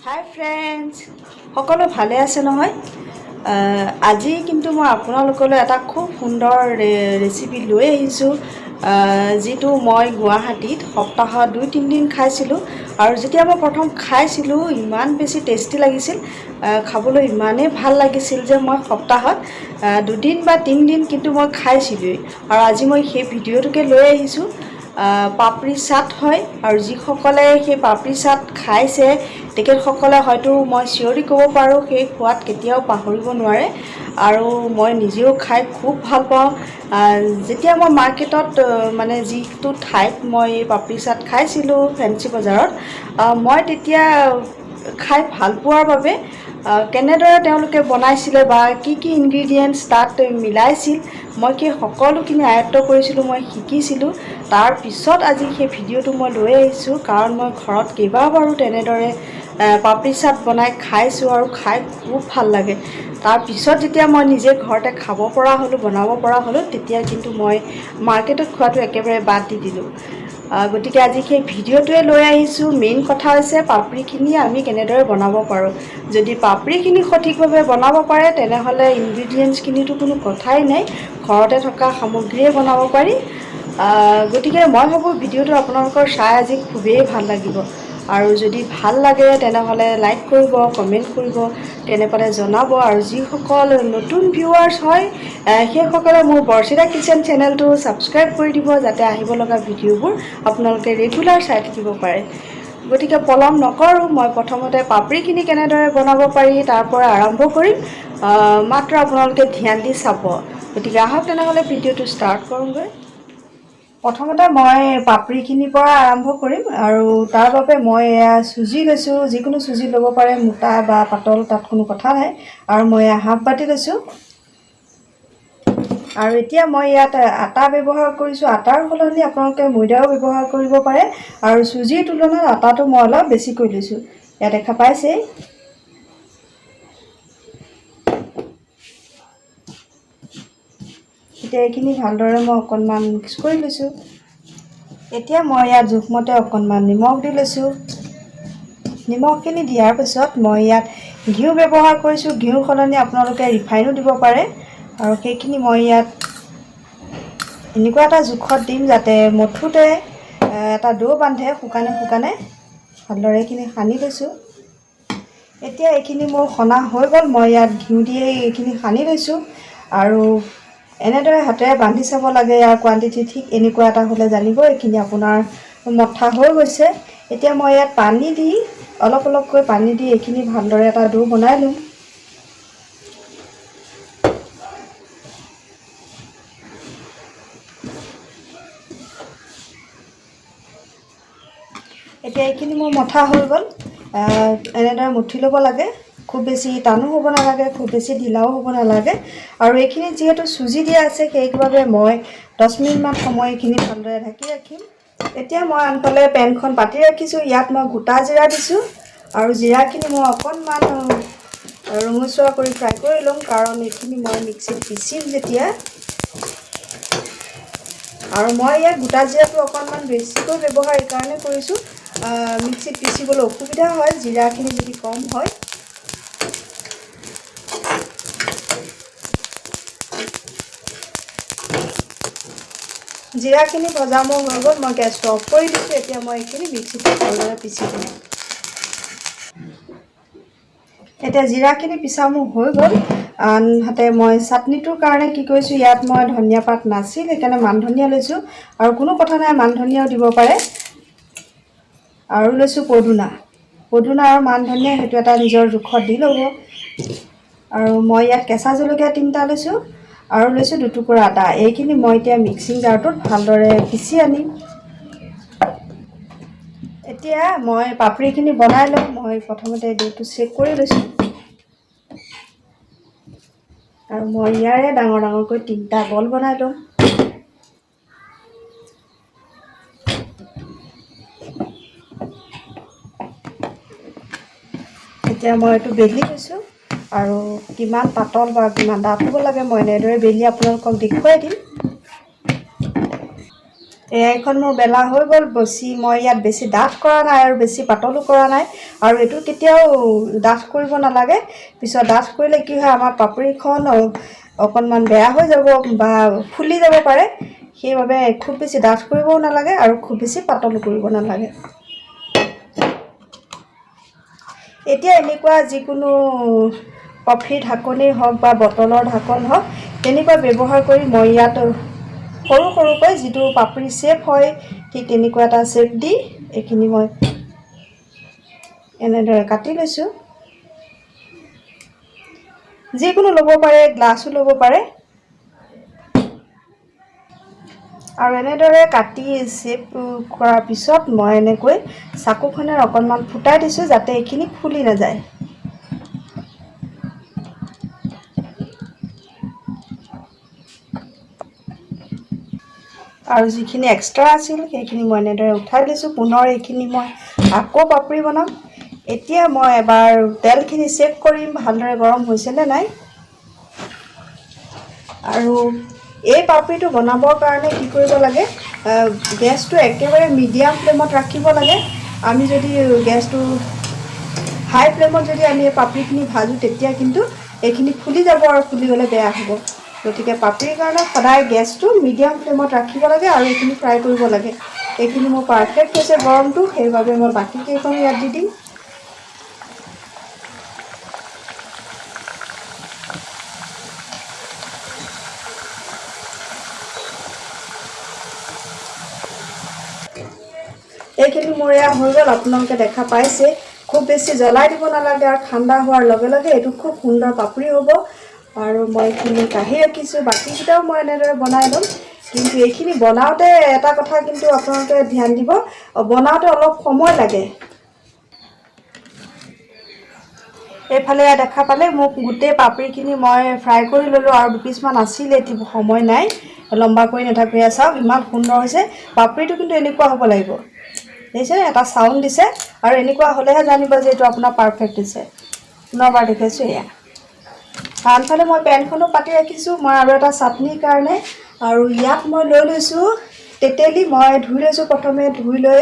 হাই friends, সকলো ভালে আছে নহয়? আজি কিন্তু মই আপোনালোকলৈ এটা খুব সুন্দৰ ৰেচিপি লৈ আহিছোঁ, যিটো মই গুৱাহাটীত সপ্তাহত 2-3 দিন খাইছিলোঁ। আৰু যেতিয়া মই প্ৰথম খাইছিলোঁ ইমান বেছি টেষ্টি লাগিছিল, খাবলৈ ইমানেই ভাল লাগিছিল যে মই সপ্তাহত 2 দিন বা 3 দিন কিন্তু মই খাইছিলোঁৱেই। আৰু আজি মই সেই ভিডিঅ'টোকে লৈ আহিছোঁ। পাপৰি চাট হয়, আৰু যিসকলে সেই পাপৰি চাট খাইছে তেখেতসকলে হয়তো মই চিঞৰি ক'ব পাৰোঁ সেই সোৱাদ কেতিয়াও পাহৰিব নোৱাৰে। আৰু মই নিজেও খাই খুব ভাল পাওঁ। যেতিয়া মই মাৰ্কেটত মানে যিটো ঠাইত মই পাপৰি চাট খাইছিলোঁ ফেঞ্চি বজাৰত, মই তেতিয়া খাই ভাল পোৱাৰ বাবে কেনেদৰে তেওঁলোকে বনাইছিলে বা কি ইনগ্ৰিডিয়েণ্টছ তাত মিলাইছিল মই সেই সকলোখিনি আয়ত্ব কৰিছিলোঁ, মই শিকিছিলোঁ। তাৰপিছত আজি সেই ভিডিঅ'টো মই লৈ আহিছোঁ, কাৰণ মই ঘৰত কেইবাবাৰো তেনেদৰে পাপৰি চাট বনাই খাইছোঁ আৰু খাই খুব ভাল লাগে। তাৰপিছত যেতিয়া মই নিজে ঘৰতে খাব পৰা হ'লোঁ, বনাব পৰা হ'লোঁ, তেতিয়া কিন্তু মই মাৰ্কেটত খোৱাটো একেবাৰে বাদ দি দিলোঁ। গতিকে আজি সেই ভিডিঅ'টোৱে লৈ আহিছোঁ। মেইন কথা হৈছে পাপৰিখিনি আমি কেনেদৰে বনাব পাৰোঁ। যদি পাপৰিখিনি সঠিকভাৱে বনাব পাৰে তেনেহ'লে ইনগ্ৰিডিয়েণ্টছখিনিতো কোনো কথাই নাই, ঘৰতে থকা সামগ্ৰীয়ে বনাব পাৰি। গতিকে মই ভাবোঁ ভিডিঅ'টো আপোনালোকৰ চাই আজি খুবেই ভাল লাগিব। আৰু যদি ভাল লাগে তেনেহ'লে লাইক কৰিব, কমেণ্ট কৰিব, তেনেকুৱাতে জনাব। আৰু যিসকল নতুন ভিউৱাৰ্ছ হয় সেইসকলে মোৰ বৰচিতা কিচেন চেনেলটো ছাবস্ক্ৰাইব কৰি দিব, যাতে আহিব লগা ভিডিঅ'বোৰ আপোনালোকে ৰেগুলাৰ চাই থাকিব পাৰে। গতিকে পলম নকৰোঁ, মই প্ৰথমতে পাপৰিখিনি কেনেদৰে বনাব পাৰি তাৰ পৰা আৰম্ভ কৰিম। মাত্ৰ আপোনালোকে ধ্যান দি চাব। গতিকে আহক তেনেহ'লে ভিডিঅ'টো ষ্টাৰ্ট কৰোঁগৈ। প্ৰথমতে মই পাপৰিখিনিৰ পৰা আৰম্ভ কৰিম, আৰু তাৰ বাবে মই এয়া চুজি লৈছোঁ। যিকোনো চুজি ল'ব পাৰে, মোটা বা পাতল তাত কোনো কথা নাই। আৰু মই এয়া হাফ বাতি লৈছোঁ। আৰু এতিয়া মই ইয়াত আটা ব্যৱহাৰ কৰিছোঁ। আটাৰ সলনি আপোনালোকে ময়দাও ব্যৱহাৰ কৰিব পাৰে। আৰু চুজিৰ তুলনাত আটাটো মই অলপ বেছিকৈ লৈছোঁ। ইয়াত দেখা পাইছেই। এতিয়া এইখিনি ভালদৰে মই অকণমান মিক্স কৰি লৈছোঁ। এতিয়া মই ইয়াত জোখমতে অকণমান নিমখ দি লৈছোঁ। নিমখখিনি দিয়াৰ পিছত মই ইয়াত ঘিউ ব্যৱহাৰ কৰিছোঁ। ঘিউৰ সলনি আপোনালোকে ৰিফাইনো দিব পাৰে। আৰু সেইখিনি মই ইয়াত এনেকুৱা এটা জোখত দিম যাতে মঠোতে এটা ডো বান্ধে শুকানে শুকানে। ভালদৰে এইখিনি সানি লৈছোঁ। এতিয়া এইখিনি মোৰ সনা হৈ গ'ল। মই ইয়াত ঘিউ দিয়ে এইখিনি সানি লৈছোঁ। আৰু এনেদৰে হাতেৰে বান্ধি চাব লাগে। ইয়াৰ কোৱাণ্টিটি ঠিক এনেকুৱা এটা হ'লে জানিব এইখিনি আপোনাৰ মঠা হৈ গৈছে। এতিয়া মই ইয়াত পানী দি অলপ অলপকৈ পানী দি এইখিনি ভালদৰে এটা ডো বনাই লওঁ। এতিয়া এইখিনি মোৰ মঠা হৈ গ'ল। এনেদৰে মুঠি ল'ব লাগে। খুব বেছি টানো হ'ব নালাগে, খুব বেছি ঢিলাও হ'ব নালাগে। আৰু এইখিনি যিহেতু চুজি দিয়া আছে সেইবাবে মই 10 মিনিটমান সময় এইখিনি ভালদৰে ঢাকি ৰাখিম। এতিয়া মই আনফালে পেনখন পাতি ৰাখিছোঁ। ইয়াত মই গোটা জিৰা দিছোঁ। আৰু জিৰাখিনি মই অকণমান ৰঙচুৱা কৰি ফ্ৰাই কৰি ল'ম, কাৰণ এইখিনি মই মিক্সিত পিচিম যেতিয়া। আৰু মই ইয়াত গোটা জিৰাটো অকণমান বেছিকৈ ব্যৱহাৰ এইকাৰণে কৰিছোঁ, মিক্সিত পিচিবলৈ অসুবিধা হয় জিৰাখিনি যদি কম হয়। জিৰাখিনি ভজা মোৰ হৈ গ'ল। মই গেছটো অফ কৰি দিছোঁ। এতিয়া মই এইখিনি মিক্সিত ভালদৰে পিচি দিম। এতিয়া জিৰাখিনি পিছা মোৰ হৈ গ'ল। আনহাতে মই চাটনিটোৰ কাৰণে কি কৰিছোঁ, ইয়াত মই ধনিয়া পাত নাছিল সেইকাৰণে মান ধনিয়া লৈছোঁ। আৰু কোনো কথা নাই, মান ধনিয়াও দিব পাৰে। আৰু লৈছোঁ পদুনা আৰু মান ধনিয়া, সেইটো এটা নিজৰ জোখত দি ল'ব। আৰু মই ইয়াত কেঁচা জলকীয়া 3টা লৈছোঁ। আৰু লৈছোঁ 2 টুকুৰা আদা। এইখিনি মই এতিয়া মিক্সিং জাৰটোত ভালদৰে পিচি আনিম। এতিয়া মই পাপৰিখিনি বনাই লওঁ। মই প্ৰথমতে ডোটো চেক কৰি লৈছোঁ। আৰু মই ইয়াৰে ডাঙৰ ডাঙৰকৈ 3টা বল বনাই লওঁ। এতিয়া মই এইটো বেলি লৈছোঁ। আৰু কিমান পাতল বা কিমান ডাঠ হ'ব লাগে মই এনেদৰে বেলি আপোনালোকক দেখুৱাই দিম। এইখন মোৰ বেলা হৈ গ'ল। মই ইয়াত বেছি ডাঠ কৰা নাই আৰু বেছি পাতলো কৰা নাই, আৰু এইটো কেতিয়াও ডাঠ কৰিব নালাগে। পিছত ডাঠ কৰিলে কি হয়, আমাৰ পাপৰিখন অকণমান বেয়া হৈ যাব বা ফুলি যাব পাৰে। সেইবাবে খুব বেছি ডাঠ কৰিবও নালাগে আৰু খুব বেছি পাতলো কৰিব নালাগে। এতিয়া এনেকুৱা যিকোনো কফিৰ ঢাকনেই হওক বা বটলৰ ঢাকন হওক, তেনেকুৱা ব্যৱহাৰ কৰি মই ইয়াত সৰু সৰুকৈ যিটো পাপৰি শ্বেপ হয়, ঠিক তেনেকুৱা এটা শ্বেপ দি এইখিনি মই এনেদৰে কাটি লৈছোঁ। যিকোনো ল'ব পাৰে, গ্লাছো ল'ব পাৰে। আৰু এনেদৰে কাটি শ্বেপ কৰাৰ পিছত মই এনেকৈ চাকুখনেৰে অকণমান ফুটাই দিছোঁ, যাতে এইখিনি ফুলি নাযায়। আৰু যিখিনি এক্সট্ৰা আছিল সেইখিনি মই এনেদৰে উঠাই লৈছোঁ। পুনৰ এইখিনি মই আকৌ পাপৰি বনাম। এতিয়া মই এবাৰ তেলখিনি চেক কৰিম ভালদৰে গৰম হৈছেনে নাই। আৰু এই পাপৰিটো বনাবৰ কাৰণে কি কৰিব লাগে, গেছটো একেবাৰে মিডিয়াম ফ্লেমত ৰাখিব লাগে। আমি যদি গেছটো হাই ফ্লেমত যদি আমি এই পাপৰিখিনি ভাজোঁ, তেতিয়া কিন্তু এইখিনি ফুলি যাব আৰু ফুলি গ'লে বেয়া হ'ব। গতিকে পাপৰিৰ কাৰণে সদায় গেছটো মিডিয়াম ফ্লেমত ৰাখিব লাগে আৰু এইখিনি ফ্ৰাই কৰিব লাগে। এইখিনি মোৰ পাৰফেক্ট হৈছে গৰমটো, সেইবাবে মই বাকীকেইখন ইয়াত দি দিম। এইখিনি মোৰ এয়া হৈ গ'ল, আপোনালোকে দেখা পাইছে। খুব বেছি জ্বলাই দিব নালাগে আৰু ঠাণ্ডা হোৱাৰ লগে লগে এইটো খুব সুন্দৰ পাপৰি হ'ব। আৰু মই এইখিনি কাঢ়ি ৰাখিছোঁ, বাকীকেইটাও মই এনেদৰে বনাই ল'ম। কিন্তু এইখিনি বনাওঁতে এটা কথা কিন্তু আপোনালোকে ধ্যান দিব, বনাওঁতে অলপ সময় লাগে। এইফালে দেখা পালে মোক গোটেই পাপৰিখিনি মই ফ্ৰাই কৰি ল'লোঁ, আৰু দুপিচমান আছিলে, এতিয়া সময় নাই, লম্বা কৰি নাথাকোঁ। এয়া চাওক ইমান সুন্দৰ হৈছে। পাপৰিটো কিন্তু এনেকুৱা হ'ব লাগিব, দেখিছে এটা চাউণ্ড দিছে, আৰু এনেকুৱা হ'লেহে জানিব যে এইটো আপোনাৰ পাৰফেক্ট হৈছে। পুনৰবাৰ দেখাইছোঁ এয়া। আনফালে মই পেনখনো পাতি ৰাখিছোঁ মই আৰু এটা চাটনিৰ কাৰণে। আৰু ইয়াত মই লৈ লৈছোঁ তেতেলী। মই ধুই লৈছোঁ, প্ৰথমে ধুই লৈ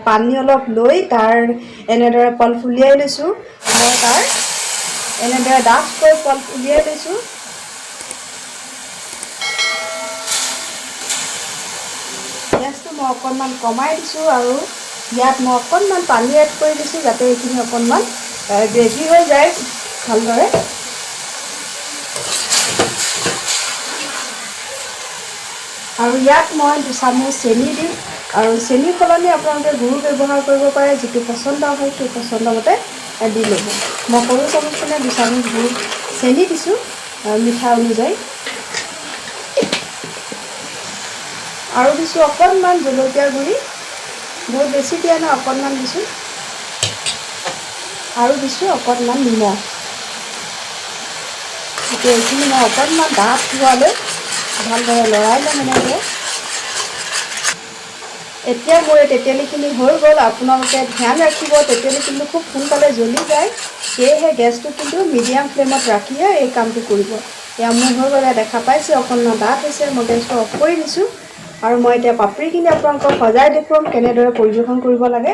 পানী অলপ লৈ তাৰ এনেদৰে পল্প উলিয়াই লৈছোঁ। মই তাৰ এনেদৰে ডাঠকৈ পল্প উলিয়াই লৈছোঁ। গেছটো মই অকণমান কমাই দিছোঁ, আৰু ইয়াত মই অকণমান পানী এড কৰি দিছোঁ, যাতে এইখিনি অকণমান গ্ৰেভি হৈ যায় ভালদৰে। আৰু ইয়াত মই 2 চামুচ চেনি দিম, আৰু চেনিৰ সলনি আপোনালোকে গুড় ব্যৱহাৰ কৰিব পাৰে, যিটো পচন্দ হয় সেই পচন্দ মতে দি ল'ব। মই সৰু চামুচখনে 2 চামুচ গুড় চেনি দিছোঁ মিঠা অনুযায়ী। আৰু দিছোঁ অকণমান জলকীয়া গুড়ি, বহুত বেছি দিয়া নাই, অকণমান দিছোঁ। আৰু দিছোঁ অকণমান নিমখ। এতিয়া এইখিনি মই অকণমান ডাঠ হোৱালৈ ভালদৰে লৰাই ল'ম এনেকৈ। এতিয়া মোৰ এই তেতেলীখিনি হৈ গ'ল। আপোনালোকে ধ্যান ৰাখিব, তেতেলী কিন্তু খুব সোনকালে জ্বলি যায়, সেয়েহে গেছটো কিন্তু মিডিয়াম ফ্লেমত ৰাখিহে এই কামটো কৰিব। এয়া মোৰ হৈ গ'লে দেখা পাইছে অকণমান ডাঠ হৈছে। মই গেছটো অফ কৰি দিছোঁ, আৰু মই এতিয়া পাপৰিখিনি আপোনালোকক সজাই দেখুৱাম কেনেদৰে পৰিৱেশন কৰিব লাগে।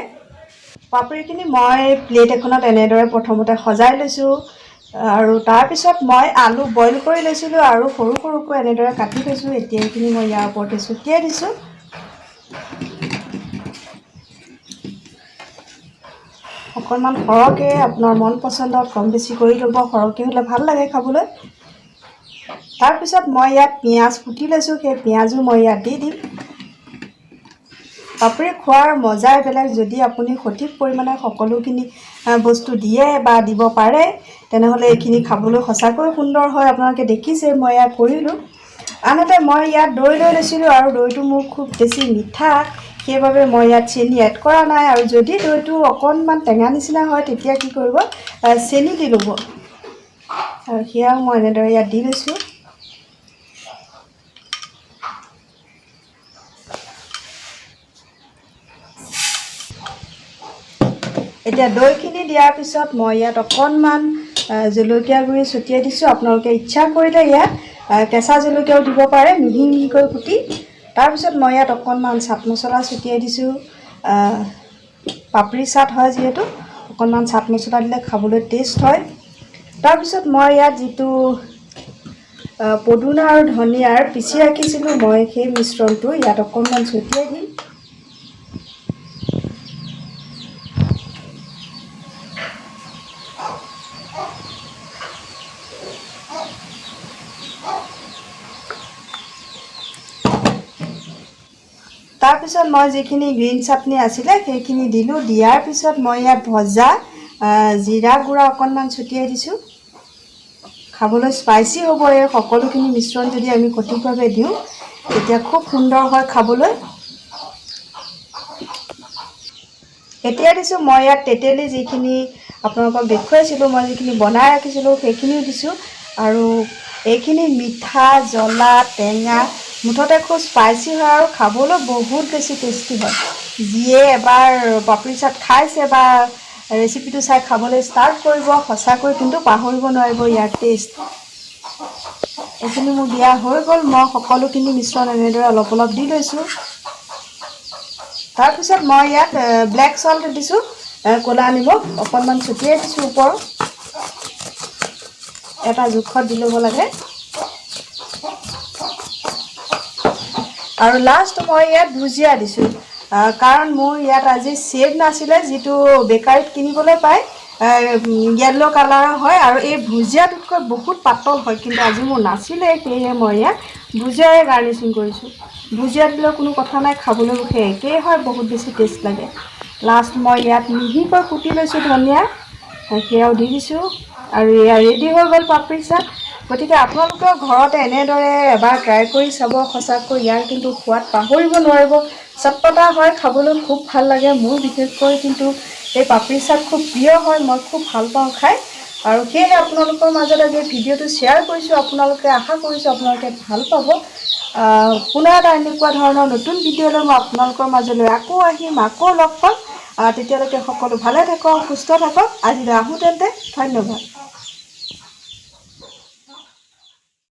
পাপৰিখিনি মই প্লেট এখনত এনেদৰে প্ৰথমতে সজাই লৈছোঁ, আৰু তাৰপিছত মই আলু বইল কৰি লৈছিলোঁ আৰু সৰু সৰুকৈ এনেদৰে কাটি লৈছোঁ। এতিয়া এইখিনি মই ইয়াৰ ওপৰতে ছটিয়াই দিছোঁ। অকণমান সৰহকৈ আপোনাৰ মন পচন্দত কম বেছি কৰি ল'ব, সৰহকৈ হ'লে ভাল লাগে খাবলৈ। তাৰপিছত মই ইয়াত পিঁয়াজ কুটি লৈছোঁ, সেই পিঁয়াজো মই ইয়াত দি দিম। পাপৰি খোৱাৰ মজাই বেলেগ। যদি আপুনি সঠিক পৰিমাণে সকলোখিনি বস্তু দিয়ে বা দিব পাৰে, তেনেহ'লে এইখিনি খাবলৈ সঁচাকৈ সুন্দৰ হয়। আপোনালোকে দেখিছে মই ইয়াত কৰিলোঁ। আনহাতে মই ইয়াত দৈ লৈ লৈছিলোঁ, আৰু দৈটো মোৰ খুব বেছি মিঠা, সেইবাবে মই ইয়াত চেনি এড কৰা নাই। আৰু যদি দৈটো অকণমান টেঙা নিচিনা হয়, তেতিয়া কি কৰিব, চেনি দি ল'ব। আৰু সেয়াও মই এনেদৰে ইয়াত দি লৈছোঁ। এতিয়া দৈখিনি দিয়াৰ পিছত মই ইয়াত অকণমান জলকীয়া গুড়ি ছটিয়াই দিছোঁ। আপোনালোকে ইচ্ছা কৰিলে ইয়াত কেঁচা জলকীয়াও দিব পাৰে, মিহি মিহিকৈ কুটি। তাৰপিছত মই ইয়াত অকণমান চাট মছলা ছটিয়াই দিছোঁ। পাপৰি চাট হয় যিহেতু অকণমান চাট মছলা দিলে খাবলৈ টেষ্ট হয়। তাৰপিছত মই ইয়াত যিটো পদুনা আৰু ধনিয়াৰ পিচি ৰাখিছিলোঁ মই সেই মিশ্ৰণটো ইয়াত অকণমান ছটিয়াই দিম। তাৰপিছত মই যিখিনি গ্ৰীণ চাটনি আছিলে সেইখিনি দিলোঁ। দিয়াৰ পিছত মই ইয়াত ভজা জিৰা গুড়া অকণমান ছটিয়াই দিছোঁ। খাবলৈ স্পাইচি হ'ব। এই সকলোখিনি মিশ্ৰণ যদি আমি সঠিকভাৱে দিওঁ তেতিয়া খুব সুন্দৰ হয় খাবলৈ। এতিয়া দিছোঁ মই ইয়াত তেতেলী যিখিনি আপোনালোকক দেখুৱাইছিলোঁ, মই যিখিনি বনাই ৰাখিছিলোঁ সেইখিনিও দিছোঁ। আৰু এইখিনি মিঠা জ্বলা টেঙা মুঠতে খুব স্পাইচি হয় আৰু খাবলৈ বহুত বেছি টেষ্টি হয়। যিয়ে এবাৰ পাপৰি চাট খাইছে বা ৰেচিপিটো চাই খাবলৈ ষ্টাৰ্ট কৰিব সঁচাকৈ কিন্তু পাহৰিব নোৱাৰিব ইয়াৰ টেষ্ট। এইখিনি মোৰ দিয়া হৈ গ'ল। মই সকলোখিনি মিশ্ৰণ এনেদৰে অলপ অলপ দি লৈছোঁ। তাৰপিছত মই ইয়াত ব্লেক চল্ট দিছোঁ, ক'লা নিমখ অকণমান ছটিয়াই দিছোঁ ওপৰত। এটা জোখত দি ল'ব লাগে। আৰু লাষ্ট মই ইয়াত ভুজিয়া দিছোঁ, কাৰণ মোৰ ইয়াত আজি চেভ নাছিলে, যিটো বেকাৰীত কিনিবলৈ পায় য়েল্ল' কালাৰৰ হয় আৰু এই ভুজিয়াটোতকৈ বহুত পাতল হয়, কিন্তু আজি মোৰ নাছিলে সেয়েহে মই ইয়াত ভুজিয়াৰে গাৰ্নিচিং কৰিছোঁ। ভুজিয়া দিলেও কোনো কথা নাই, খাবলৈ সেই একেই হয়, বহুত বেছি টেষ্ট লাগে। লাষ্ট মই ইয়াত মিহিকৈ কুটি লৈছোঁ ধনিয়া, সেয়াও দি দিছোঁ আৰু এয়া ৰেডি হৈ গ'ল পাপৰি চাট। গতিকে আপোনালোকেও ঘৰতে এনেদৰে এবাৰ ট্ৰাই কৰি চাব। সঁচাকৈ ইয়াৰ কিন্তু সোৱাদ পাহৰিব নোৱাৰিব। চটপটা হয়, খাবলৈ খুব ভাল লাগে। মোৰ বিশেষকৈ কিন্তু এই পাপৰি চাট খুব প্ৰিয় হয়, মই খুব ভাল পাওঁ খাই। আৰু সেয়েহে আপোনালোকৰ মাজত আজি ভিডিঅ'টো শ্বেয়াৰ কৰিছোঁ। আপোনালোকে আশা কৰিছোঁ আপোনালোকে ভাল পাব। পুনৰ এটা এনেকুৱা ধৰণৰ নতুন ভিডিঅ'লৈ মই আপোনালোকৰ মাজলৈ আকৌ আহিম, আকৌ লগ পাম। তেতিয়ালৈকে সকলো ভালে থাকক, সুস্থ থাকক। আজিলৈ আহোঁ তেন্তে, ধন্যবাদ।